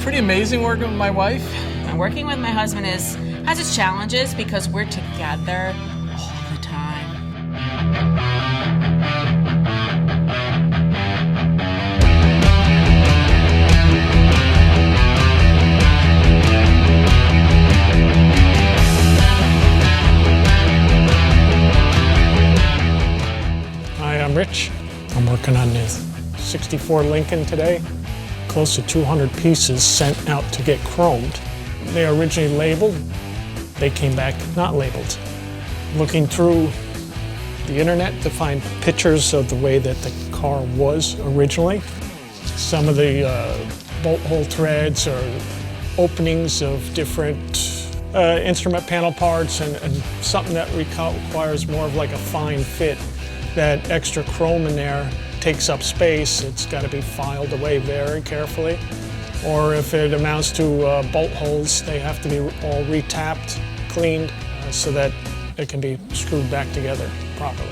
pretty amazing working with my wife. Working with my husband has its challenges because we're together all the time. Hi, I'm Rich. I'm working on this 64 Lincoln today. Close to 200 pieces sent out to get chromed. They are originally labeled. They came back not labeled. Looking through the internet to find pictures of the way that the car was originally. Some of the bolt hole threads or openings of different instrument panel parts and something that requires more of like a fine fit. That extra chrome in there takes up space. It's got to be filed away very carefully. Or if it amounts to bolt holes, they have to be all retapped, cleaned, so that it can be screwed back together properly.